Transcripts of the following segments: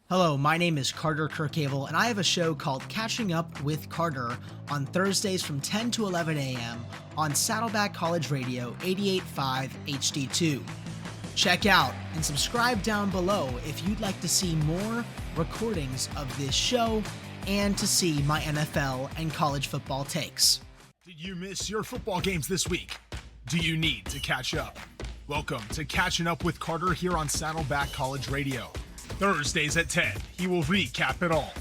Hello, my name is Carter Kirchhevel, and I have a show called Catching Up With Carter on Thursdays from 10 to 11 a.m. on Saddleback College Radio 88.5 HD2. Check out and subscribe down below if you'd like to see more recordings of this show and to see my NFL and college football takes. Did you miss your football games this week? Do you need to catch up? Welcome to Catching Up with Carter here on Saddleback College Radio. Thursdays at 10, he will recap it all.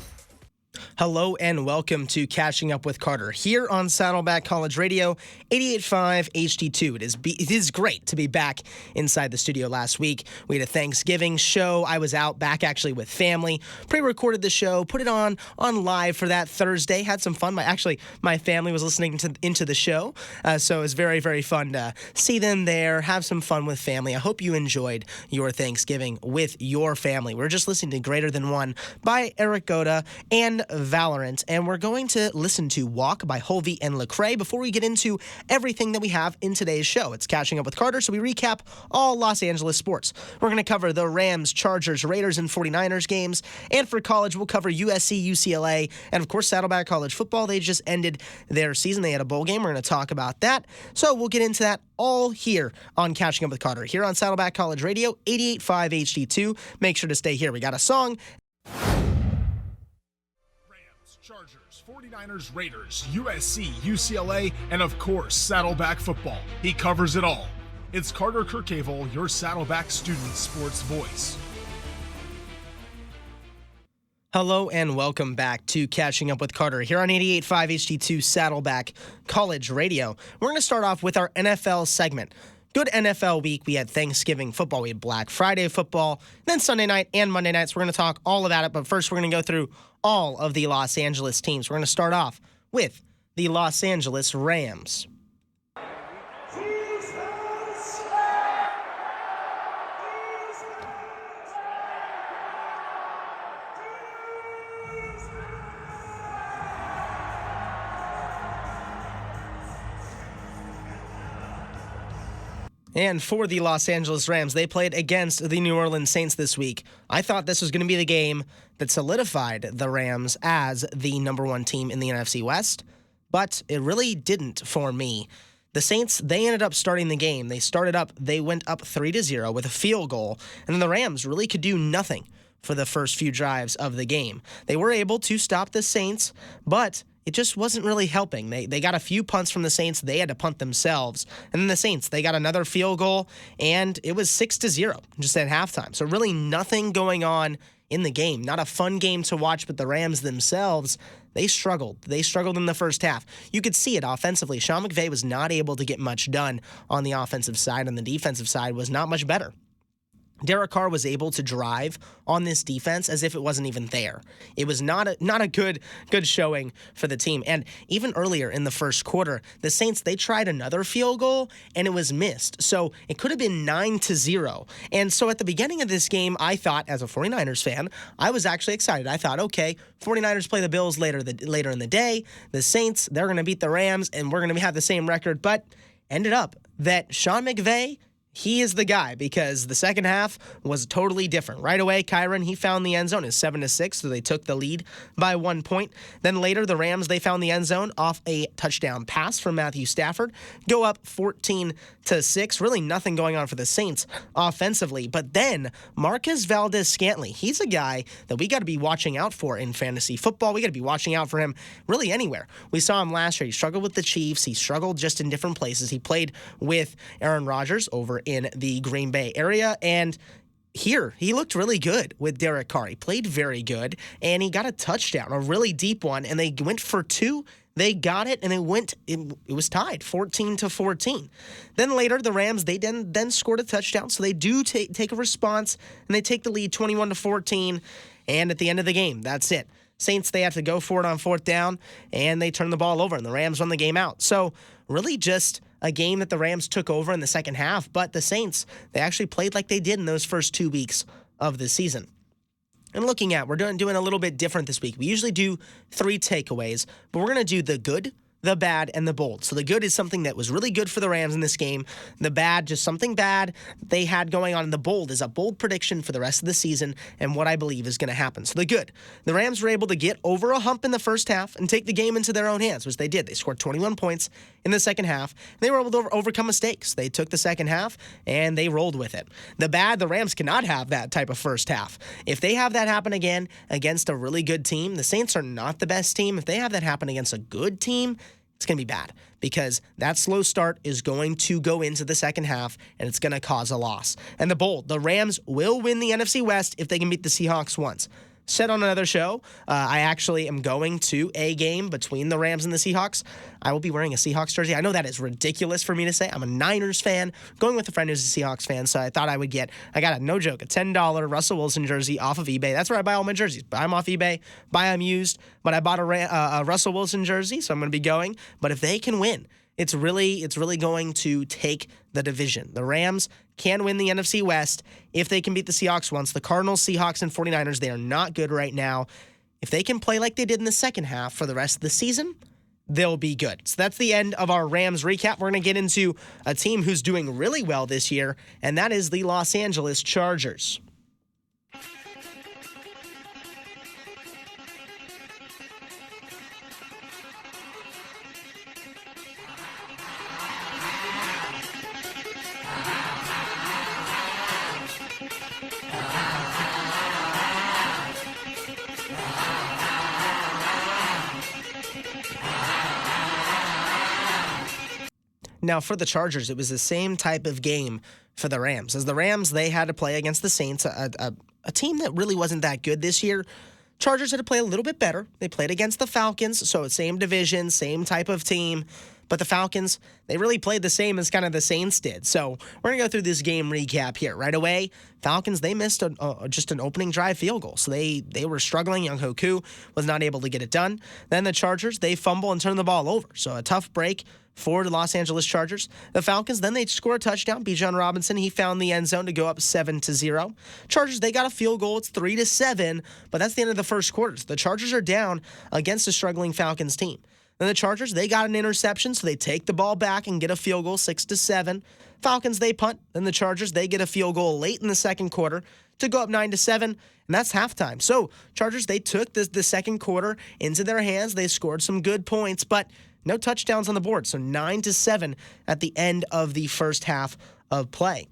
Hello and welcome to Catching Up with Carter here on Saddleback College Radio 88.5 HD2. It is great to be back inside the studio last week. We had a Thanksgiving show. I was out back actually with family, pre-recorded the show, put it on live for that Thursday, had some fun. My family was listening into the show, so it was very, very fun to see them there, have some fun with family. I hope you enjoyed your Thanksgiving with your family. We're just listening to Greater Than One by Eric Goda and Valorant, and we're going to listen to Walk by Hovey and Lecrae before we get into everything that we have in today's show. It's Catching Up with Carter, so we recap all Los Angeles sports. We're going to cover the Rams, Chargers, Raiders, and 49ers games, and for college, we'll cover USC, UCLA, and of course, Saddleback College Football. They just ended their season. They had a bowl game. We're going to talk about that, so we'll get into that all here on Catching Up with Carter, here on Saddleback College Radio 88.5 HD2. Make sure to stay here. We got a song. Chargers, 49ers, Raiders, USC, UCLA, and of course, Saddleback Football. He covers it all. It's Carter Kirchhevel, your Saddleback student sports voice. Hello and welcome back to Catching Up with Carter here on 88.5 HD2 Saddleback College Radio. We're going to start off with our NFL segment. Good NFL week. We had Thanksgiving football. We had Black Friday football, then Sunday night and Monday nights. We're going to talk all about it, but first we're going to go through all of the Los Angeles teams. We're going to start off with the Los Angeles Rams. And for the Los Angeles Rams, they played against the New Orleans Saints this week. I thought this was going to be the game that solidified the Rams as the number one team in the NFC West, but it really didn't for me. The Saints, they ended up starting the game. They went up 3-0 with a field goal, and then the Rams really could do nothing for the first few drives of the game. They were able to stop the Saints, but it just wasn't really helping. They got a few punts from the Saints. They had to punt themselves. And then the Saints, they got another field goal, and it was 6-0 just at halftime. So really nothing going on in the game. Not a fun game to watch, but the Rams themselves, they struggled. They struggled in the first half. You could see it offensively. Sean McVay was not able to get much done on the offensive side, and the defensive side was not much better. Derek Carr was able to drive on this defense as if it wasn't even there. It was not a good showing for the team. And even earlier in the first quarter, the Saints, they tried another field goal and it was missed. So it could have been 9-0. And so at the beginning of this game, I thought, as a 49ers fan, I was actually excited. I thought, okay, 49ers play the Bills later in the day. The Saints, they're going to beat the Rams and we're going to have the same record. But ended up that Sean McVay, he is the guy, because the second half was totally different. Right away, Kyron, he found the end zone. It's 7-6, so they took the lead by 1 point. Then later, the Rams, they found the end zone off a touchdown pass from Matthew Stafford. Go up 14-6. Really nothing going on for the Saints offensively. But then Marquez Valdes-Scantling, he's a guy that we got to be watching out for in fantasy football. We got to be watching out for him really anywhere. We saw him last year. He struggled with the Chiefs. He struggled just in different places. He played with Aaron Rodgers over in the Green Bay area, and here he looked really good with Derek Carr. He played very good, and he got a touchdown, a really deep one, and they went for two. They got it, and it was tied 14-14. Then later, the Rams, they then scored a touchdown, so they do take a response, and they take the lead 21-14, and at the end of the game, that's it. Saints, they have to go for it on fourth down, and they turn the ball over, and the Rams run the game out. So really just a game that the Rams took over in the second half, but the Saints, they actually played like they did in those first 2 weeks of the season. And we're doing a little bit different this week. We usually do 3 takeaways, but we're going to do the good, the bad, and the bold. So the good is something that was really good for the Rams in this game. The bad, just something bad they had going on. And the bold is a bold prediction for the rest of the season and what I believe is going to happen. So the good, the Rams were able to get over a hump in the first half and take the game into their own hands, which they did. They scored 21 points in the second half. They were able to overcome mistakes. They took the second half and they rolled with it. The bad, the Rams cannot have that type of first half. If they have that happen again against a really good team, the Saints are not the best team. If they have that happen against a good team, it's going to be bad because that slow start is going to go into the second half and it's going to cause a loss. And the bold, the Rams will win the NFC West if they can beat the Seahawks once. Said on another show, I actually am going to a game between the Rams and the Seahawks. I will be wearing a Seahawks jersey. I know that is ridiculous for me to say. I'm a Niners fan, going with a friend who's a Seahawks fan, so I thought I got no joke, a $10 Russell Wilson jersey off of eBay. That's where I buy all my jerseys. Buy them off eBay, buy them used, but I bought a Russell Wilson jersey, so I'm going to be going. But if they can win, it's really going to take the division. The Rams can win the NFC West if they can beat the Seahawks once. The Cardinals, Seahawks, and 49ers, they are not good right now. If they can play like they did in the second half for the rest of the season, they'll be good. So that's the end of our Rams recap. We're going to get into a team who's doing really well this year, and that is the Los Angeles Chargers. Now, for the Chargers, it was the same type of game for the Rams. As the Rams, they had to play against the Saints, a team that really wasn't that good this year. Chargers had to play a little bit better. They played against the Falcons, so same division, same type of team. But the Falcons, they really played the same as kind of the Saints did. So we're going to go through this game recap here. Right away, Falcons, they missed just an opening drive field goal. So they were struggling. Young Hoku was not able to get it done. Then the Chargers, they fumble and turn the ball over. So a tough break for the Los Angeles Chargers. The Falcons, then they score a touchdown. Bijan Robinson, he found the end zone to go up 7-0. Chargers, they got a field goal. It's 3-7, but that's the end of the first quarter. So the Chargers are down against a struggling Falcons team. Then the Chargers, they got an interception, so they take the ball back and get a field goal, 6-7. Falcons, they punt. Then the Chargers, they get a field goal late in the second quarter to go up 9-7, and that's halftime. So Chargers, they took the second quarter into their hands. They scored some good points, but no touchdowns on the board. So 9-7 at the end of the first half of play.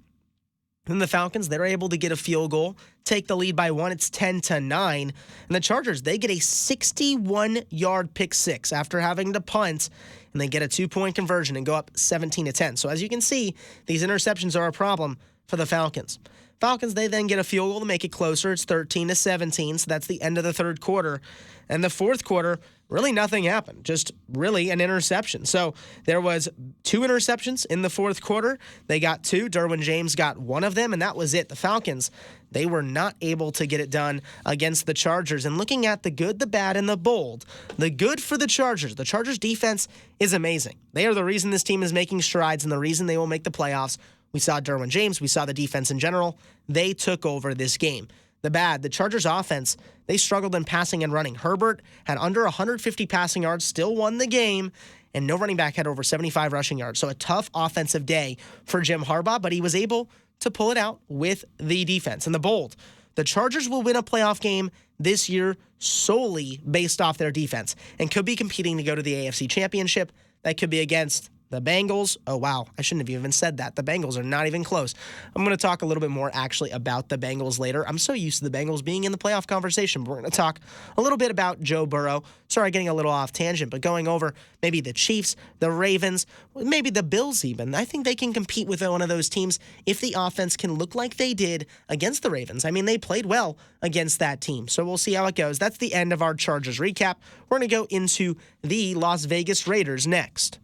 Then the Falcons, they're able to get a field goal, take the lead by one. It's 10-9. And the Chargers, they get a 61-yard pick six after having to punt, and they get a 2-point conversion and go up 17-10. So as you can see, these interceptions are a problem for the Falcons. Falcons, they then get a field goal to make it closer. It's 13-17, so that's the end of the third quarter. And the fourth quarter, really nothing happened, just really an interception. So there was 2 interceptions in the fourth quarter. They got 2. Derwin James got 1 of them, and that was it. The Falcons, they were not able to get it done against the Chargers. And looking at the good, the bad, and the bold, the good for the Chargers defense is amazing. They are the reason this team is making strides and the reason they will make the playoffs. We saw Derwin James. We saw the defense in general. They took over this game. The bad, the Chargers offense, they struggled in passing and running. Herbert had under 150 passing yards, still won the game, and no running back had over 75 rushing yards. So a tough offensive day for Jim Harbaugh, but he was able to pull it out with the defense. And the bold, the Chargers will win a playoff game this year solely based off their defense and could be competing to go to the AFC Championship. That could be against the Bengals. Oh, wow. I shouldn't have even said that. The Bengals are not even close. I'm going to talk a little bit more actually about the Bengals later. I'm so used to the Bengals being in the playoff conversation, but we're going to talk a little bit about Joe Burrow. Sorry, getting a little off tangent, but going over maybe the Chiefs, the Ravens, maybe the Bills even. I think they can compete with one of those teams if the offense can look like they did against the Ravens. I mean, they played well against that team, so we'll see how it goes. That's the end of our Chargers recap. We're going to go into the Las Vegas Raiders next.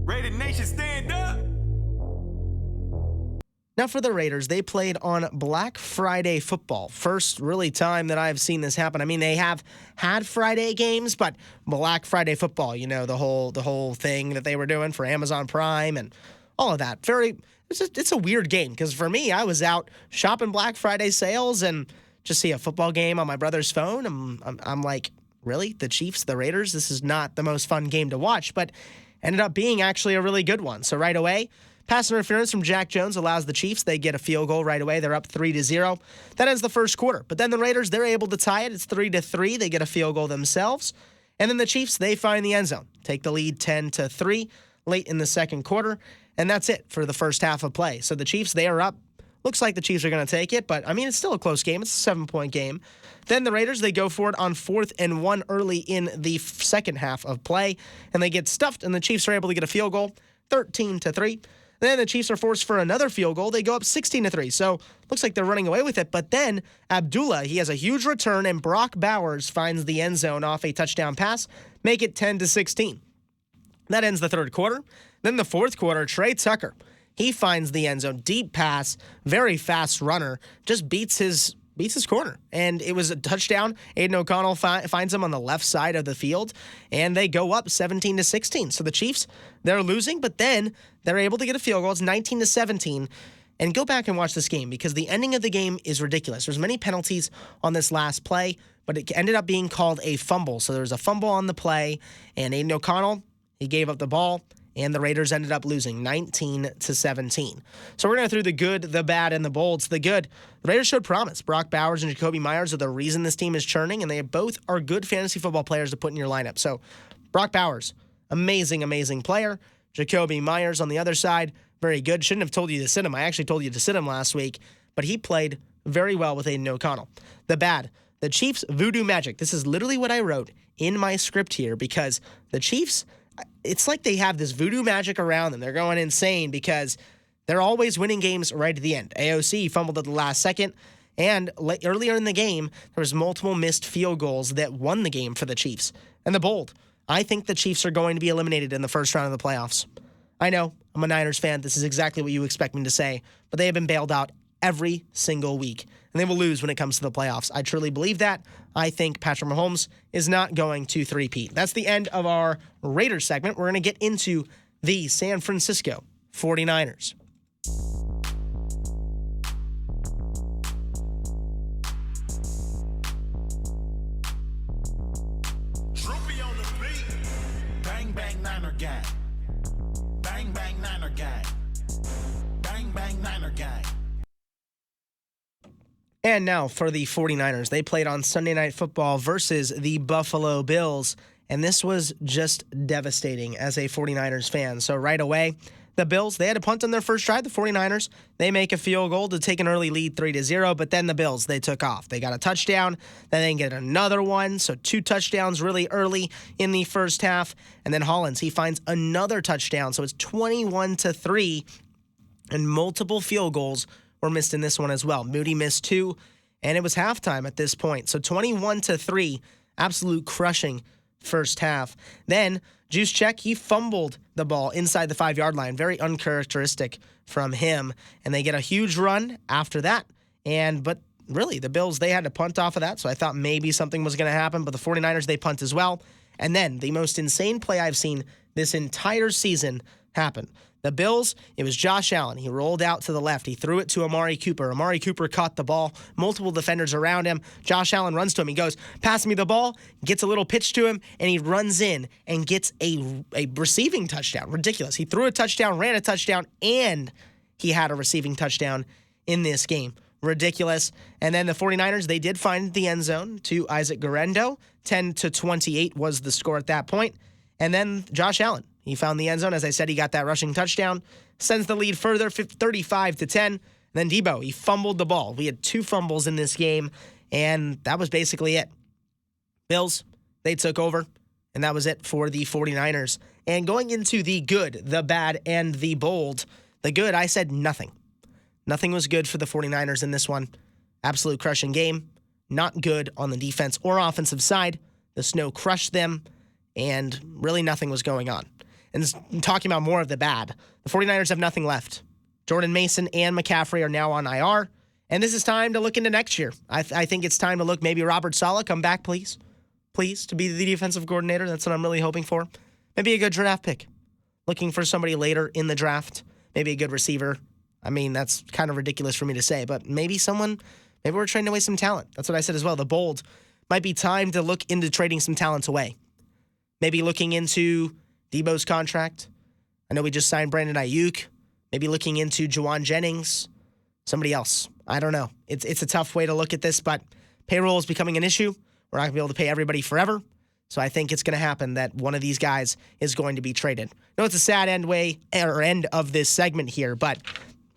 Raider Nation, stand up! Now for the Raiders, they played on Black Friday football. First really time that I've seen this happen. I mean, they have had Friday games, but Black Friday football, you know, the whole thing that they were doing for Amazon Prime and all of that. It's a weird game because for me, I was out shopping Black Friday sales and just see a football game on my brother's phone. I'm like, really, the Chiefs, the Raiders, this is not the most fun game to watch, but ended up being actually a really good one. So right away, pass interference from Jack Jones allows the Chiefs. They get a field goal right away. They're up 3-0. That ends the first quarter. But then the Raiders, they're able to tie it. It's 3-3. They get a field goal themselves. And then the Chiefs, they find the end zone, take the lead 10-3 late in the second quarter. And that's it for the first half of play. So the Chiefs, they are up. Looks like the Chiefs are going to take it, but I mean, it's still a close game. It's a 7-point game. Then the Raiders, they go for it on 4th and 1 early in the second half of play, and they get stuffed, and the Chiefs are able to get a field goal, 13-3. Then the Chiefs are forced for another field goal. They go up 16-3. So looks like they're running away with it. But then Abdullah, he has a huge return, and Brock Bowers finds the end zone off a touchdown pass, make it 10-16. That ends the third quarter. Then the fourth quarter, Trey Tucker, he finds the end zone, deep pass, very fast runner, just beats his corner. And it was a touchdown. Aiden O'Connell finds him on the left side of the field, and they go up 17-16. So the Chiefs, they're losing, but then they're able to get a field goal. It's 19-17. And go back and watch this game because the ending of the game is ridiculous. There's many penalties on this last play, but it ended up being called a fumble. So there was a fumble on the play, and Aiden O'Connell, he gave up the ball, and the Raiders ended up losing 19-17. So we're going through the good, the bad, and the bolds. The good, the Raiders showed promise. Brock Bowers and Jacoby Myers are the reason this team is churning, and they both are good fantasy football players to put in your lineup. So Brock Bowers, amazing, amazing player. Jacoby Myers on the other side, very good. Shouldn't have told you to sit him. I actually told you to sit him last week, but he played very well with Aiden O'Connell. The bad, the Chiefs voodoo magic. This is literally what I wrote in my script here because the Chiefs, it's like they have this voodoo magic around them. They're going insane because they're always winning games right at the end. AOC fumbled at the last second, and earlier in the game, there was multiple missed field goals that won the game for the Chiefs. And the bold, I think the Chiefs are going to be eliminated in the first round of the playoffs. I know, I'm a Niners fan. This is exactly what you expect me to say, but they have been bailed out every single week, and they will lose when it comes to the playoffs. I truly believe that. I think Patrick Mahomes is not going to three-peat. That's the end of our Raiders segment. We're going to get into the San Francisco 49ers. Droopy on the beat. Bang, bang, Niner gang. Bang, bang, Niner gang. Bang, bang, Niner gang. And now for the 49ers. They played on Sunday Night Football versus the Buffalo Bills, and this was just devastating as a 49ers fan. So right away, the Bills, they had a punt on their first drive. The 49ers, they make a field goal to take an early lead 3-0, but then the Bills, they took off. They got a touchdown, then they get another one, so 2 touchdowns really early in the first half, and then Hollins, he finds another touchdown, so it's 21-3, and multiple field goals were missed in this one as well. Moody missed 2, and it was halftime at this point. So 21-3, absolute crushing first half. Then Juszczyk, he fumbled the ball inside the 5-yard line. Very uncharacteristic from him. And they get a huge run after that. But really, the Bills, they had to punt off of that. So I thought maybe something was going to happen. But the 49ers, they punt as well. And then the most insane play I've seen this entire season happen. The Bills, it was Josh Allen. He rolled out to the left. He threw it to Amari Cooper. Amari Cooper caught the ball. Multiple defenders around him. Josh Allen runs to him. He goes, pass me the ball, gets a little pitch to him, and he runs in and gets a receiving touchdown. Ridiculous. He threw a touchdown, ran a touchdown, and he had a receiving touchdown in this game. Ridiculous. And then the 49ers, they did find the end zone to Isaac Guerendo. 10-28 was the score at that point. And then Josh Allen, he found the end zone. As I said, he got that rushing touchdown. Sends the lead further, 35-10. Then Debo, he fumbled the ball. We had 2 fumbles in this game, and that was basically it. Bills, they took over, and that was it for the 49ers. And going into the good, the bad, and the bold, the good, I said nothing. Nothing was good for the 49ers in this one. Absolute crushing game. Not good on the defense or offensive side. The snow crushed them, and really nothing was going on. And talking about more of the bad, the 49ers have nothing left. Jordan Mason and McCaffrey are now on IR, and this is time to look into next year. I think it's time to look, maybe Robert Saleh, come back, please. Please, to be the defensive coordinator. That's what I'm really hoping for. Maybe a good draft pick. Looking for somebody later in the draft. Maybe a good receiver. I mean, that's kind of ridiculous for me to say, but maybe we're trying to waste some talent. That's what I said as well. The bold. might be time to look into trading some talent away. Maybe looking into Debo's contract. I know we just signed Brandon Ayuk. Maybe looking into Juwan Jennings. Somebody else. I don't know. It's a tough way to look at this, but payroll is becoming an issue. We're not going to be able to pay everybody forever. So I think it's going to happen that one of these guys is going to be traded. No, it's a sad end of this segment here, but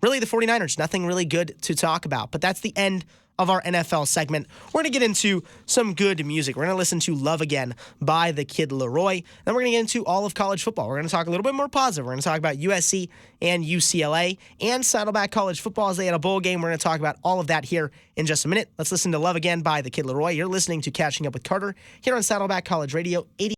really the 49ers, nothing really good to talk about. But that's the end of our NFL segment. We're going to get into some good music. We're going to listen to Love Again by the Kid Laroi. Then we're going to get into all of college football. We're going to talk a little bit more positive. We're going to talk about USC and UCLA and Saddleback College Football as they had a bowl game. We're going to talk about all of that here in just a minute. Let's listen to Love Again by the Kid Laroi. You're listening to Catching Up with Carter here on Saddleback College Radio 80.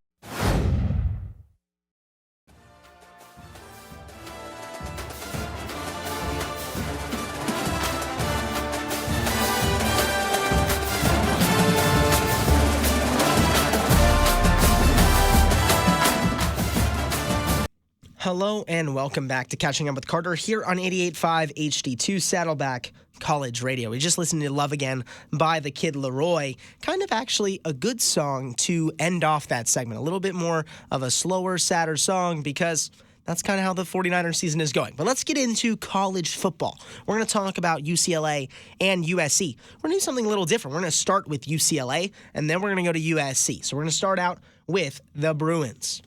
Hello and welcome back to Catching Up with Carter here on 88.5 HD2 Saddleback College Radio. We just listened to Love Again by the Kid Laroi. Kind of actually a good song to end off that segment. A little bit more of a slower, sadder song because that's kind of how the 49ers season is going. But let's get into college football. We're going to talk about UCLA and USC. We're going to do something a little different. We're going to start with UCLA and then we're going to go to USC. So we're going to start out with the Bruins.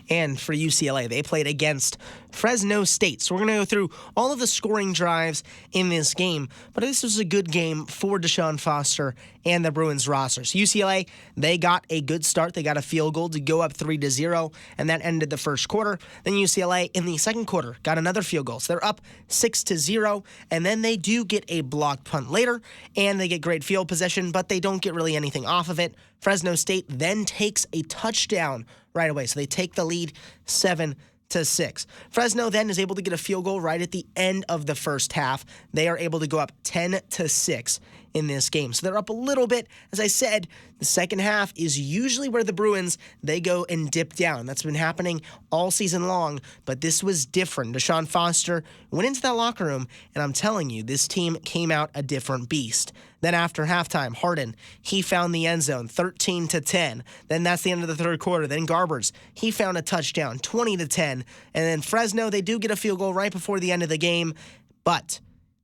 And for UCLA, they played against Fresno State. So we're going to go through all of the scoring drives in this game. But this was a good game for Deshaun Foster and the Bruins roster. So UCLA, they got a good start. They got a field goal to go up 3-0, and that ended the first quarter. Then UCLA in the second quarter got another field goal. So they're up 6-0, and then they do get a blocked punt later, and they get great field possession, but they don't get really anything off of it. Fresno State then takes a touchdown right away. So they take the lead 7-6. Fresno then is able to get a field goal right at the end of the first half. They are able to go up 10-6 in this game. So they're up a little bit. As I said, the second half is usually where the Bruins, they go and dip down. That's been happening all season long, but this was different. Deshaun Foster went into that locker room, and I'm telling you, this team came out a different beast. Then after halftime, Harden, he found the end zone, 13-10. Then that's the end of the third quarter. Then Garbers, he found a touchdown, 20-10. And then Fresno, they do get a field goal right before the end of the game, but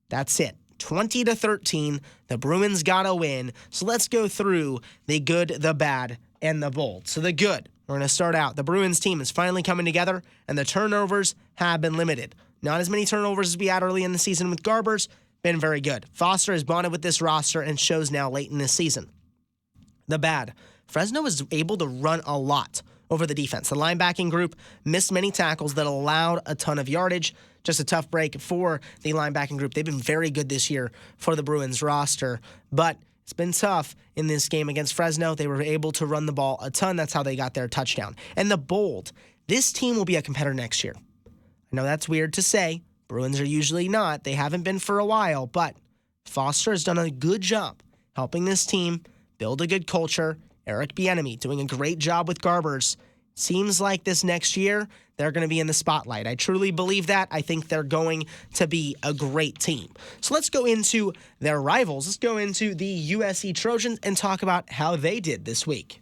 that's it. 20-13, the Bruins got a win. So let's go through the good, the bad, and the bold. So the good, we're going to start out. The Bruins team is finally coming together, and the turnovers have been limited. Not as many turnovers as we had early in the season with Garbers. Been very good. Foster has bonded with this roster and shows now late in this season. The bad, Fresno was able to run a lot over the defense. The linebacking group missed many tackles that allowed a ton of yardage. Just a tough break for the linebacking group. They've been very good this year for the Bruins roster, but it's been tough in this game against Fresno. They were able to run the ball a ton. That's how they got their touchdown. And the bold, this team will be a competitor next year. I know that's weird to say. Bruins are usually not. They haven't been for a while, but Foster has done a good job helping this team build a good culture. Eric Bieniemy doing a great job with Garbers. Seems like this next year, they're going to be in the spotlight. I truly believe that. I think they're going to be a great team. So let's go into their rivals. Let's go into the USC Trojans and talk about how they did this week.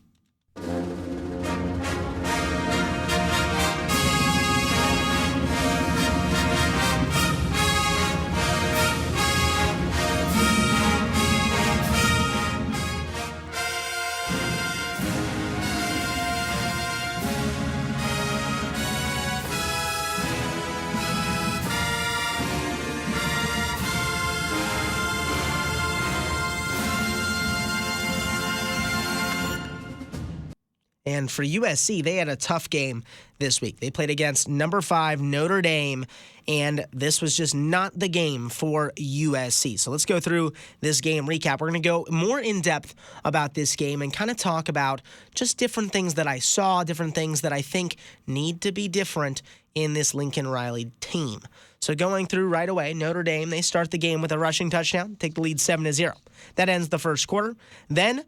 And for USC, they had a tough game this week. They played against number 5 Notre Dame, and this was just not the game for USC. So let's go through this game recap. We're going to go more in depth about this game and kind of talk about just different things that I saw, different things that I think need to be different in this Lincoln Riley team. So going through right away, Notre Dame, they start the game with a rushing touchdown, take the lead 7-0. That ends the first quarter. Then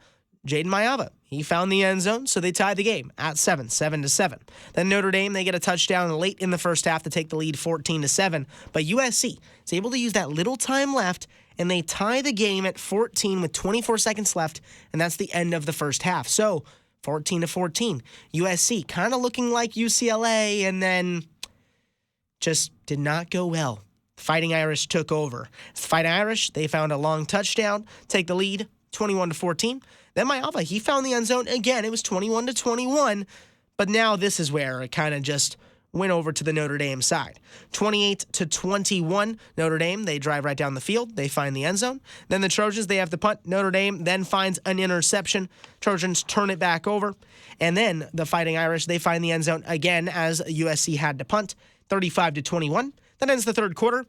Jaden Mayava, he found the end zone, so they tied the game at 7-7. Then Notre Dame, they get a touchdown late in the first half to take the lead 14-7. But USC is able to use that little time left, and they tie the game at 14 with 24 seconds left, and that's the end of the first half. So 14-14. USC kind of looking like UCLA, and then just did not go well. Fighting Irish took over. The Fighting Irish, they found a long touchdown, take the lead 21-14. Then Mayava, he found the end zone again. It was 21-21, but now this is where it kind of just went over to the Notre Dame side. 28-21, Notre Dame, they drive right down the field. They find the end zone. Then the Trojans, they have the punt. Notre Dame then finds an interception. Trojans turn it back over. And then the Fighting Irish, they find the end zone again as USC had to punt. 35-21. That ends the third quarter.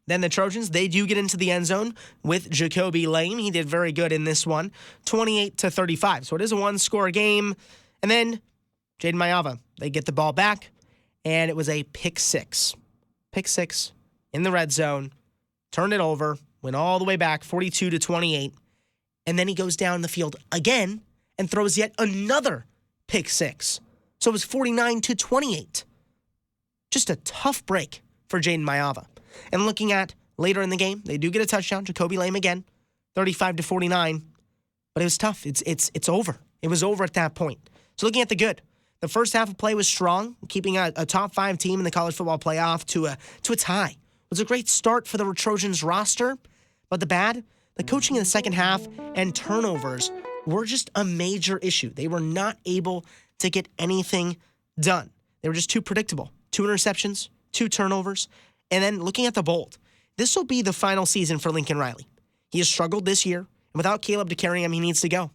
Then the Trojans, they do get into the end zone with Jacoby Lane. He did very good in this one, 28-35. So it is a one-score game. And then Jaden Mayava, they get the ball back, and it was a pick six. Pick six in the red zone, turned it over, went all the way back, 42-28. And then he goes down the field again and throws yet another pick six. So it was 49-28. Just a tough break for Jaden Mayava. And looking at later in the game, they do get a touchdown. Jacoby Lame again, 35-49. But it was tough. It's over. It was over at that point. So looking at the good, the first half of play was strong, keeping a top 5 team in the college football playoff to a tie. It was a great start for the Trojans roster. But the bad, the coaching in the second half and turnovers were just a major issue. They were not able to get anything done. They were just too predictable. 2 interceptions, 2 turnovers. And then looking at the bold, this will be the final season for Lincoln Riley. He has struggled this year, and without Caleb to carry him, he needs to go.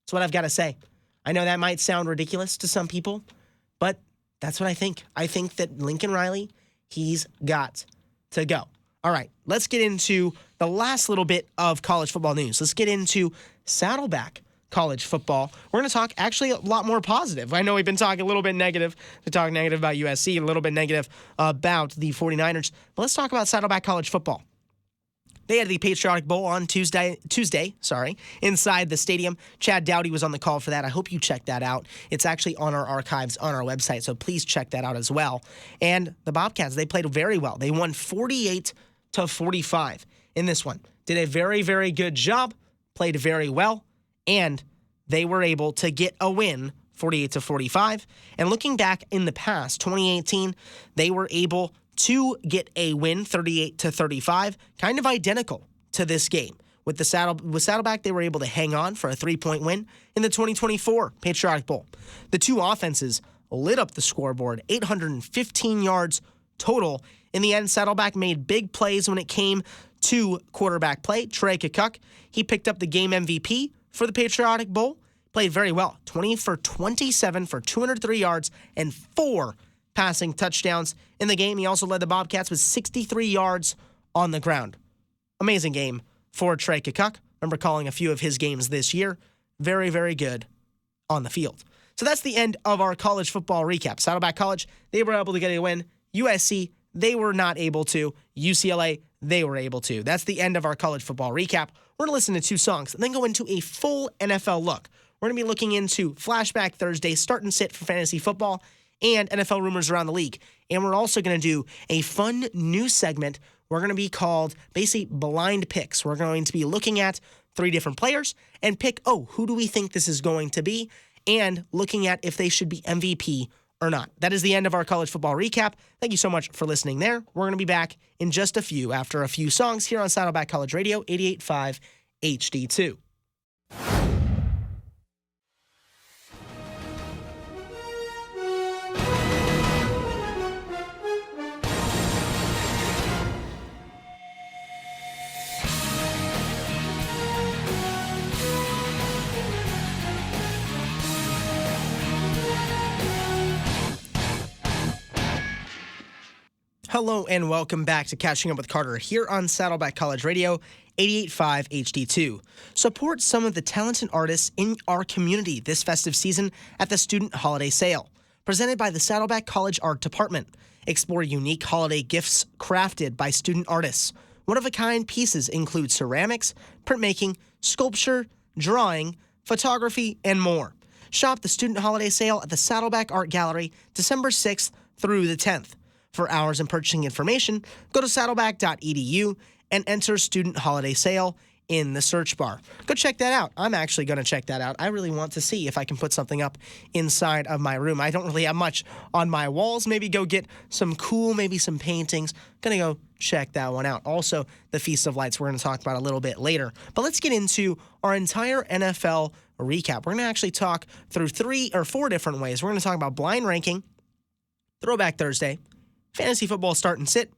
That's what I've got to say. I know that might sound ridiculous to some people, but that's what I think. I think that Lincoln Riley, he's got to go. All right, let's get into the last little bit of college football news. Let's get into Saddleback College Football. We're going to talk actually a lot more positive. I know we've been talking a little bit negative. We talk negative about USC, a little bit negative about the 49ers. But let's talk about Saddleback College Football. They had the Patriotic Bowl on Tuesday, inside the stadium. Chad Dowdy was on the call for that. I hope you check that out. It's actually on our archives on our website, so please check that out as well. And the Bobcats, they played very well. They won 48-45 in this one. Did a very, very good job, played very well, and they were able to get a win 48-45. And looking back in the past, 2018, they were able to get a win 38-35, kind of identical to this game. With Saddleback, they were able to hang on for a 3-point win in the 2024 Patriotic Bowl. The two offenses lit up the scoreboard, 815 yards total. In the end, Saddleback made big plays when it came to quarterback play. Trey Kukuk, he picked up the game MVP for the Patriotic Bowl. Played very well. 20 for 27 for 203 yards and 4 passing touchdowns in the game. He also led the Bobcats with 63 yards on the ground. Amazing game for Trey Kukuk. Remember calling a few of his games this year. Very, very good on the field. So that's the end of our college football recap. Saddleback College, they were able to get a win. USC, they were not able to. UCLA, they were able to. That's the end of our college football recap. We're going to listen to 2 songs and then go into a full NFL look. We're going to be looking into Flashback Thursday, start and sit for fantasy football, and NFL rumors around the league. And we're also going to do a fun new segment. We're going to be called basically blind picks. We're going to be looking at 3 different players and pick, who do we think this is going to be? And looking at if they should be MVP or not. That is the end of our college football recap. Thank you so much for listening there. We're going to be back in just a few after a few songs here on Saddleback College Radio, 88.5 HD2. Hello and welcome back to Catching Up with Carter here on Saddleback College Radio, 88.5 HD2. Support some of the talented artists in our community this festive season at the Student Holiday Sale, presented by the Saddleback College Art Department. Explore unique holiday gifts crafted by student artists. One-of-a-kind pieces include ceramics, printmaking, sculpture, drawing, photography, and more. Shop the student holiday sale at the Saddleback Art Gallery December 6th through the 10th. For hours and purchasing information, go to saddleback.edu and enter student holiday sale in the search bar. Go check that out. I'm actually going to check that out. I really want to see if I can put something up inside of my room. I don't really have much on my walls. Maybe go get some maybe some paintings. Going to go check that one out. Also, the Feast of Lights we're going to talk about a little bit later. But let's get into our entire NFL recap. We're going to actually talk through 3 or 4 different ways. We're going to talk about blind ranking, Throwback Thursday, fantasy football start and sit,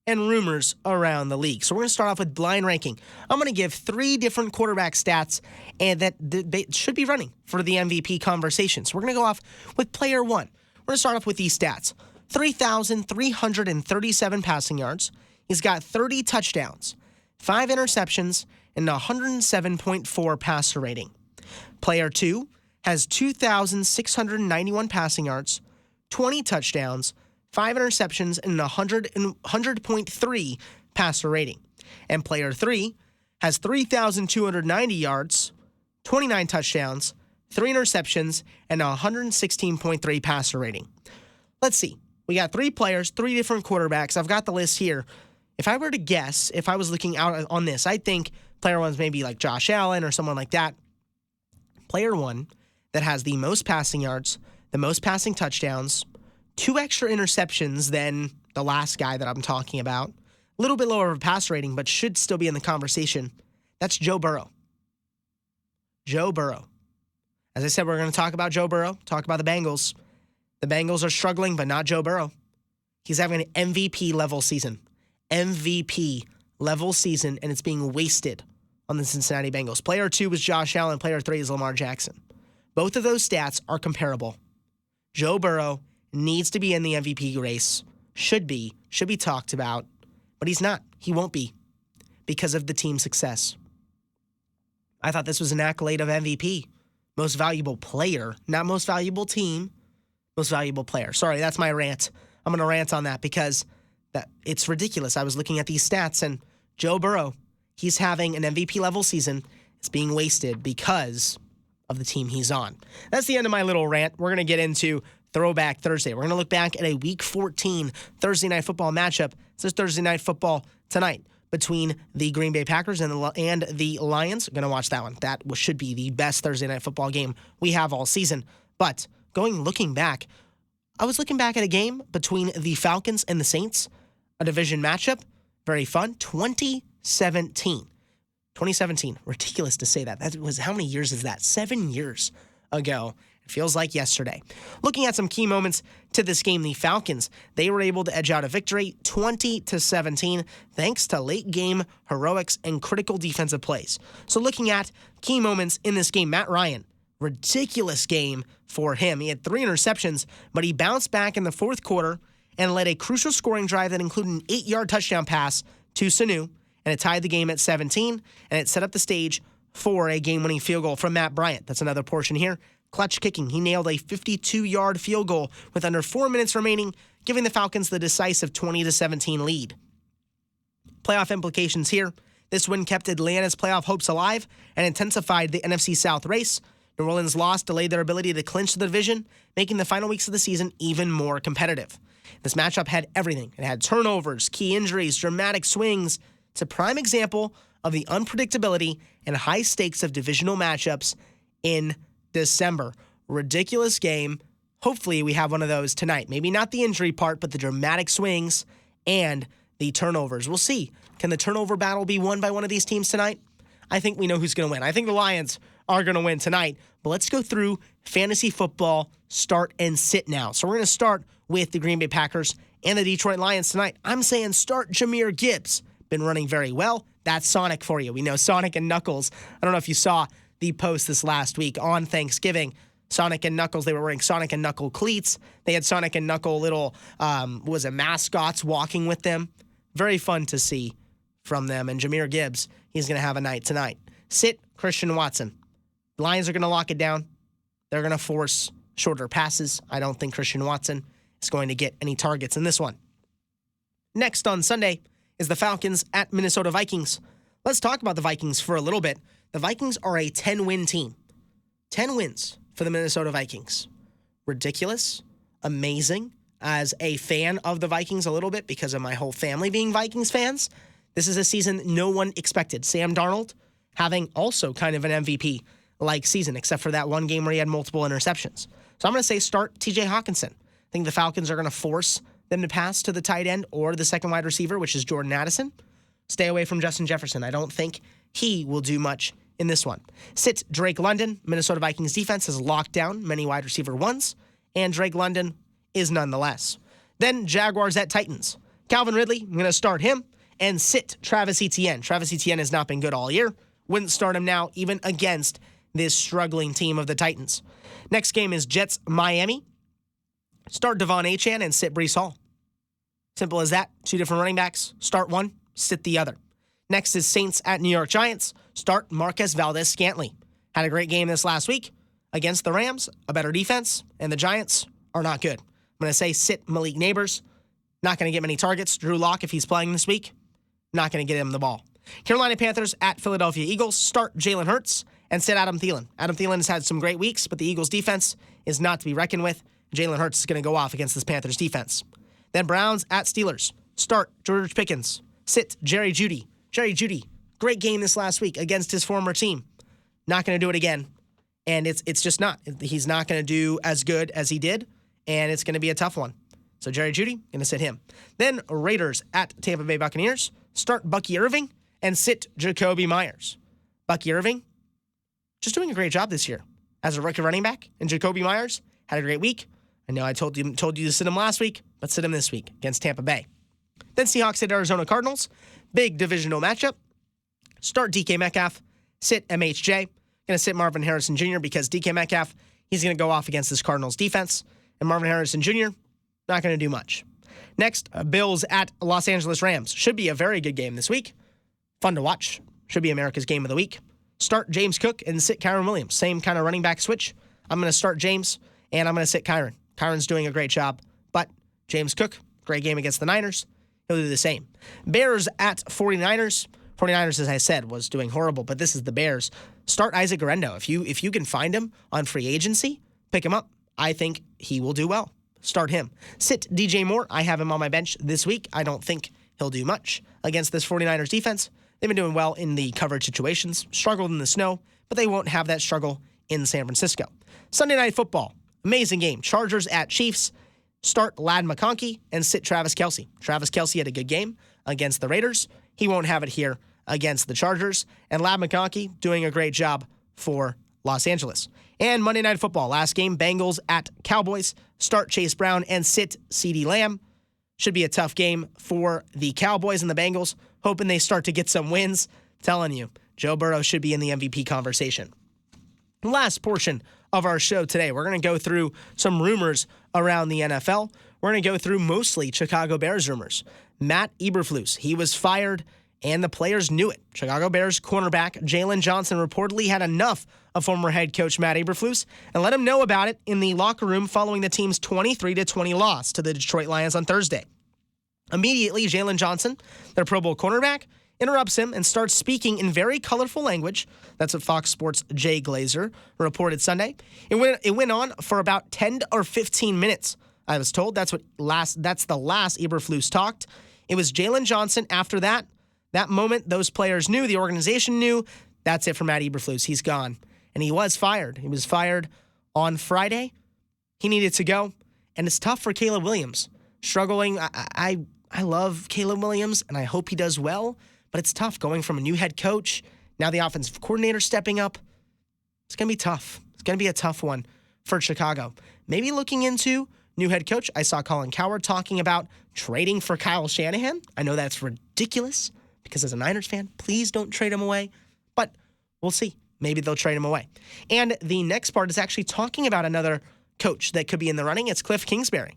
and rumors around the league. So we're going to start off with blind ranking. I'm going to give 3 different quarterback stats and that they should be running for the MVP conversation. So we're going to go off with player 1. We're going to start off with these stats. 3,337 passing yards. He's got 30 touchdowns, 5 interceptions, and 107.4 passer rating. Player 2 has 2,691 passing yards, 20 touchdowns, 5 interceptions, and 100.3 passer rating. And player 3 has 3,290 yards, 29 touchdowns, 3 interceptions, and 116.3 passer rating. Let's see. We got 3 players, 3 different quarterbacks. I've got the list here. If I were to guess, if I was looking out on this, I think player 1's maybe like Josh Allen or someone like that. Player 1 that has the most passing yards, the most passing touchdowns, 2 extra interceptions than the last guy that I'm talking about. A little bit lower of a pass rating, but should still be in the conversation. That's Joe Burrow. Joe Burrow. As I said, we're going to talk about Joe Burrow, talk about the Bengals. The Bengals are struggling, but not Joe Burrow. He's having an MVP level season. MVP level season, and it's being wasted on the Cincinnati Bengals. Player 2 was Josh Allen. Player 3 is Lamar Jackson. Both of those stats are comparable. Joe Burrow needs to be in the MVP race. Should be talked about, but he's not. He won't be because of the team's success. I thought this was an accolade of MVP. Most valuable player, not most valuable team, most valuable player. Sorry, that's my rant. I'm going to rant on that because it's ridiculous. I was looking at these stats, and Joe Burrow, he's having an MVP level season. It's being wasted because of the team he's on. That's the end of my little rant. We're going to get into Throwback Thursday. We're going to look back at a Week 14 Thursday Night Football matchup. This is Thursday Night Football tonight between the Green Bay Packers and the Lions. Going to watch that one. That should be the best Thursday Night Football game we have all season. But looking back, I was looking back at a game between the Falcons and the Saints, a division matchup. Very fun. 2017. Ridiculous to say that. That was, how many years is that? 7 years ago. It feels like yesterday. Looking at some key moments to this game, the Falcons, they were able to edge out a victory 20-17 thanks to late game heroics and critical defensive plays. So looking at key moments in this game, Matt Ryan, ridiculous game for him. He had 3 interceptions, but he bounced back in the fourth quarter and led a crucial scoring drive that included an 8-yard touchdown pass to Sanu, and it tied the game at 17, and it set up the stage for a game-winning field goal from Matt Bryant. That's another portion here. Clutch kicking. He nailed a 52-yard field goal with under 4 minutes remaining, giving the Falcons the decisive 20-17 lead. Playoff implications here. This win kept Atlanta's playoff hopes alive and intensified the NFC South race. New Orleans' loss delayed their ability to clinch the division, making the final weeks of the season even more competitive. This matchup had everything. It had turnovers, key injuries, dramatic swings. It's a prime example of the unpredictability and high stakes of divisional matchups in December. Ridiculous game. Hopefully we have one of those tonight. Maybe not the injury part, but the dramatic swings and the turnovers. We'll see. Can the turnover battle be won by one of these teams tonight? I think we know who's going to win. I think the Lions are going to win tonight. But let's go through fantasy football start and sit now. So we're going to start with the Green Bay Packers and the Detroit Lions tonight. I'm saying start Jahmyr Gibbs. Been running very well. That's Sonic for you. We know Sonic and Knuckles. I don't know if you saw the post this last week on Thanksgiving. Sonic and Knuckles, they were wearing Sonic and Knuckle cleats. They had Sonic and Knuckle little, mascots walking with them. Very fun to see from them. And Jahmyr Gibbs, he's going to have a night tonight. Sit Christian Watson. The Lions are going to lock it down. They're going to force shorter passes. I don't think Christian Watson is going to get any targets in this one. Next on Sunday is the Falcons at Minnesota Vikings. Let's talk about the Vikings for a little bit. The Vikings are a 10-win team. 10 wins for the Minnesota Vikings. Ridiculous. Amazing. As a fan of the Vikings a little bit because of my whole family being Vikings fans, this is a season no one expected. Sam Darnold having also kind of an MVP-like season, except for that one game where he had multiple interceptions. So I'm going to say start TJ Hawkinson. I think the Falcons are going to force them to pass to the tight end or the second wide receiver, which is Jordan Addison. Stay away from Justin Jefferson. I don't think he will do much in this one. Sit Drake London. Minnesota Vikings defense has locked down many wide receiver ones, and Drake London is nonetheless. Then Jaguars at Titans. Calvin Ridley, I'm going to start him and sit Travis Etienne. Travis Etienne has not been good all year. Wouldn't start him now, even against this struggling team of the Titans. Next game is Jets-Miami. Start Devon Achane and sit Breece Hall. Simple as that. Two different running backs. Start one, sit the other. Next is Saints at New York Giants. Start Marquez Valdez-Scantling. Had a great game this last week against the Rams, a better defense, and the Giants are not good. I'm going to say sit Malik Neighbors. Not going to get many targets. Drew Lock, if he's playing this week, not going to get him the ball. Carolina Panthers at Philadelphia Eagles. Start Jalen Hurts and sit Adam Thielen. Adam Thielen has had some great weeks, but the Eagles defense is not to be reckoned with. Jalen Hurts is going to go off against this Panthers defense. Then Browns at Steelers. Start George Pickens. Sit Jerry Jeudy. Jerry Jeudy, great game this last week against his former team. Not going to do it again. And it's just not. He's not going to do as good as he did, and it's going to be a tough one. So Jerry Jeudy, going to sit him. Then Raiders at Tampa Bay Buccaneers. Start Bucky Irving and sit Jacoby Myers. Bucky Irving, just doing a great job this year as a rookie running back. And Jacoby Myers had a great week. I know I told you to sit him last week, but sit him this week against Tampa Bay. Then Seahawks at Arizona Cardinals. Big divisional matchup. Start DK Metcalf. Sit MHJ. Going to sit Marvin Harrison Jr. because DK Metcalf, he's going to go off against this Cardinals defense. And Marvin Harrison Jr., not going to do much. Next, Bills at Los Angeles Rams. Should be a very good game this week. Fun to watch. Should be America's game of the week. Start James Cook and sit Kyren Williams. Same kind of running back switch. I'm going to start James, and I'm going to sit Kyren. Kyren's doing a great job, but James Cook, great game against the Niners. He'll do the same. Bears at 49ers. 49ers, as I said, was doing horrible, but this is the Bears. Start Isaac Guerrero. If you can find him on free agency, pick him up. I think he will do well. Start him. Sit DJ Moore. I have him on my bench this week. I don't think he'll do much against this 49ers defense. They've been doing well in the coverage situations, struggled in the snow, but they won't have that struggle in San Francisco. Sunday Night Football. Amazing game. Chargers at Chiefs. Start Ladd McConkey and sit Travis Kelce. Travis Kelce had a good game against the Raiders. He won't have it here against the Chargers. And Ladd McConkey doing a great job for Los Angeles. And Monday Night Football. Last game, Bengals at Cowboys. Start Chase Brown and sit CeeDee Lamb. Should be a tough game for the Cowboys and the Bengals. Hoping they start to get some wins. Telling you, Joe Burrow should be in the MVP conversation. Last portion of our show today, we're going to go through some rumors around the NFL. We're going to go through mostly Chicago Bears rumors. Matt Eberflus, he was fired, and the players knew it. Chicago Bears cornerback Jalen Johnson reportedly had enough of former head coach Matt Eberflus and let him know about it in the locker room following the team's 23-20 loss to the Detroit Lions on Thursday. Immediately, Jalen Johnson, their Pro Bowl cornerback, interrupts him and starts speaking in very colorful language. That's what Fox Sports' Jay Glazer reported Sunday. It went on for about 10 or 15 minutes, I was told. That's the last Eberflus talked. It was Jalen Johnson after that. That moment, those players knew, the organization knew, that's it for Matt Eberflus. He's gone. And he was fired. He was fired on Friday. He needed to go. And it's tough for Caleb Williams. Struggling. I love Caleb Williams, and I hope he does well. But it's tough going from a new head coach, now the offensive coordinator stepping up. It's going to be tough. It's going to be a tough one for Chicago. Maybe looking into new head coach. I saw Colin Cowherd talking about trading for Kyle Shanahan. I know that's ridiculous because as a Niners fan, please don't trade him away. But we'll see. Maybe they'll trade him away. And the next part is actually talking about another coach that could be in the running. It's Cliff Kingsbury.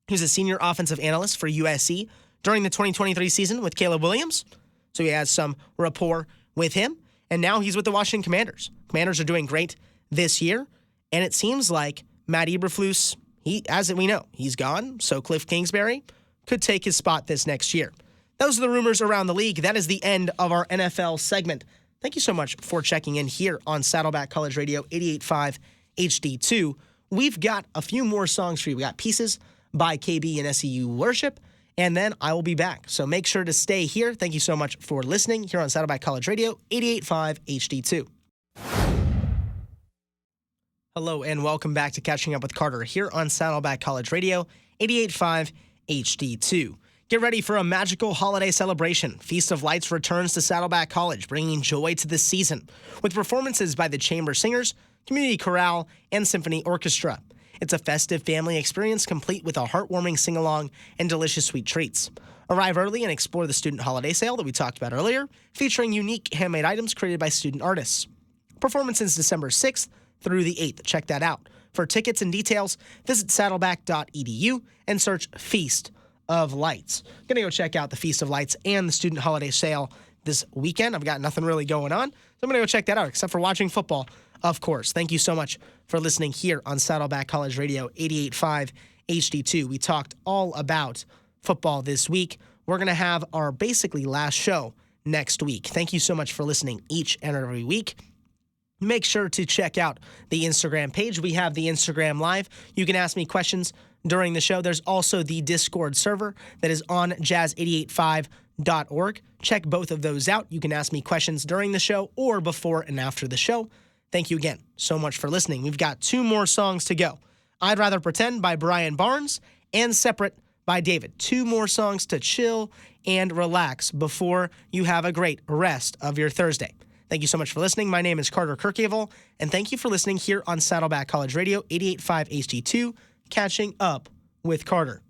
He was a senior offensive analyst for USC during the 2023 season with Caleb Williams. So he has some rapport with him. And now he's with the Washington Commanders. Commanders are doing great this year. And it seems like Matt Eberflus, as we know, he's gone. So Cliff Kingsbury could take his spot this next year. Those are the rumors around the league. That is the end of our NFL segment. Thank you so much for checking in here on Saddleback College Radio 88.5 HD2. We've got a few more songs for you. We got Pieces by KB and SEU Worship, and then I will be back. So make sure to stay here. Thank you so much for listening here on Saddleback College Radio 88.5 HD2. Hello and welcome back to Catching Up with Carter here on Saddleback College Radio 88.5 HD2. Get ready for a magical holiday celebration. Feast of Lights returns to Saddleback College, bringing joy to this season with performances by the Chamber Singers, Community Chorale, and Symphony Orchestra. It's a festive family experience complete with a heartwarming sing-along and delicious sweet treats. Arrive early and explore the student holiday sale that we talked about earlier, featuring unique handmade items created by student artists. Performances December 6th through the 8th. Check that out. For tickets and details, visit saddleback.edu and search Feast of Lights. Gonna go check out the Feast of Lights and the student holiday sale this weekend. I've got nothing really going on, so I'm gonna go check that out, except for watching football, of course. Thank you so much for listening here on Saddleback College Radio 88.5 HD2. We talked all about football this week. We're gonna have our basically last show next week. Thank you so much for listening each and every week. Make sure to check out the Instagram page. We have the Instagram Live. You can ask me questions during the show. There's also the Discord server that is on jazz885.org. Check both of those out. You can ask me questions during the show or before and after the show. Thank you again so much for listening. We've got 2 more songs to go. I'd Rather Pretend by Brian Barnes and Separate by David. 2 more songs to chill and relax before you have a great rest of your Thursday. Thank you so much for listening. My name is Carter Kirchhevel, and thank you for listening here on Saddleback College Radio 88.5 HD2, Catching Up with Carter.